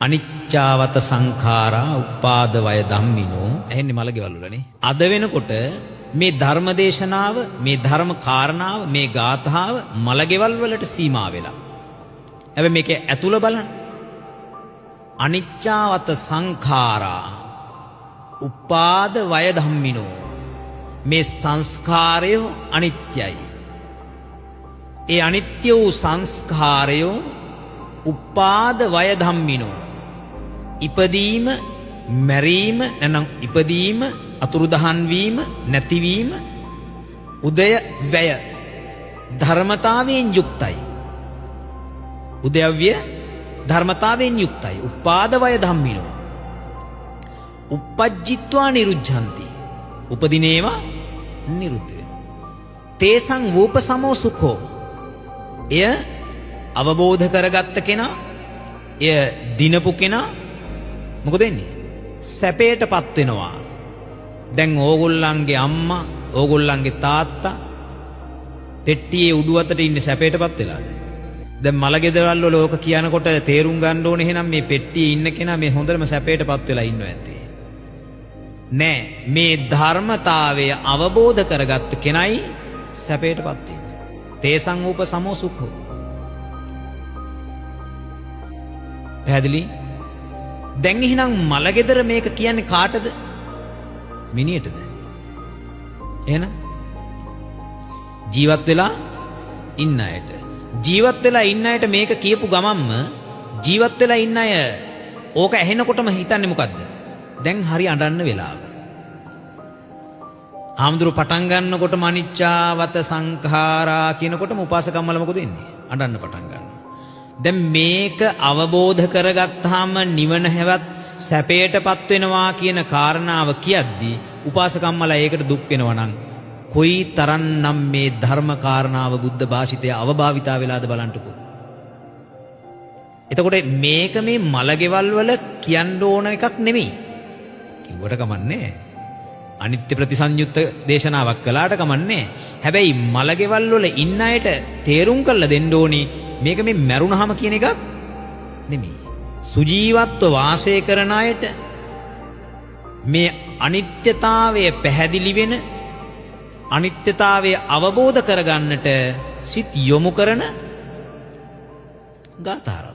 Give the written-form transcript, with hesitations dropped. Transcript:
අනිච්චාවත සංඛාරා උපාද වය ධම්මිනෝ ඇහෙන්නේ මලගෙවල් වලනේ. අද වෙනකොට මේ ධර්ම දේශනාව, මේ ධර්ම කාරණාව, මේ ගාථාව මලගෙවල් වලට සීමා වෙලා. හැබැයි මේකේ ඇතුළ බලන්න. අනිච්චාවත සංඛාරා උපාද වය ධම්මිනෝ. මේ සංස්කාරය අනිත්‍යයි. ඒ අනිත්‍ය වූ සංස්කාරය උපාද වය ධම්මිනෝ. ඉපදීම, මැරීම, නැනම් ඉපදීම, අතුරුදහන් වීම, නැතිවීම, උදය වැය ධර්මතාවයෙන් යුක්තයි. උදයව්‍ය ධර්මතාවයෙන් යුක්තයි. උපාද වය ධම්මිනෝ. uppajjitva niruddhanti. උපදිනේවා නිරුද්ධ වෙනවා. තේසං වූපසමෝ සුඛෝ. එය අවබෝධ කරගත්ත කෙනා, එය දිනපු කෙනා මොකද වෙන්නේ? සැපයටපත් වෙනවා. දැන් ඕගොල්ලන්ගේ අම්මා, ඕගොල්ලන්ගේ තාත්තා පෙට්ටියේ උඩු අතට ඉන්නේ සැපයටපත් වෙලාද? දැන් මලගෙදරවල් වල ඕක කියනකොට තේරුම් ගන්න ඕනේ එහෙනම් මේ පෙට්ටියේ ඉන්න කෙනා මේ හොඳටම සැපයටපත් වෙලා ඉන්නව ඇත්තේ. නෑ, මේ ධර්මතාවය අවබෝධ කරගත්ත කෙනයි සැපයටපත් වෙන්නේ. තේසං උපසමෝ සුඛෝ. පැහැදිලි? දැන් එහෙනම් මලගෙදර මේක කියන්නේ කාටද? මිනිහටද? එහෙනම් ජීවත් වෙලා ඉන්න අයට. ජීවත් වෙලා ඉන්න අයට මේක කියපු ගමන්ම ජීවත් වෙලා ඉන්න අය ඕක ඇහෙනකොටම හිතන්නේ මොකද්ද? දැන් හරි අඬන්න වෙලාව. ආම්දුරු පටන් ගන්නකොට අනිච්චාවත සංඛාරා කියනකොටම උපාසකම්මල මොකද වෙන්නේ? අඬන්න පටන් ගන්නවා. දැන් මේක අවබෝධ කරගත්තාම නිවන හැවත් සැපයටපත් වෙනවා කියන කාරණාව කියද්දී උපාසකම්මලා ඒකට දුක් වෙනවා නම් කොයි තරම්නම් මේ ධර්ම කාරණාව බුද්ධ භාෂිතය අවභාවිතා වෙලාද බලන්නකෝ. එතකොට මේක මේ මලගෙවල් වල කියන්න ඕන එකක් නෙමෙයි. කිව්වට කමන්නේ. අනිත්‍ය ප්‍රතිසංයුක්ත දේශනාවක් කළාට කමන්නේ. හැබැයි මලගෙවල් වල ඉන්න අයට තේරුම් කරලා දෙන්න ඕනි මේක මේ මැරුණාම කියන එකක් නෙමෙයි. සුජීවත්ව වාසය කරන අයට මේ අනිත්‍යතාවය පැහැදිලි වෙන, අනිත්‍යතාවය අවබෝධ කරගන්නට සිත් යොමු කරන ගාථා.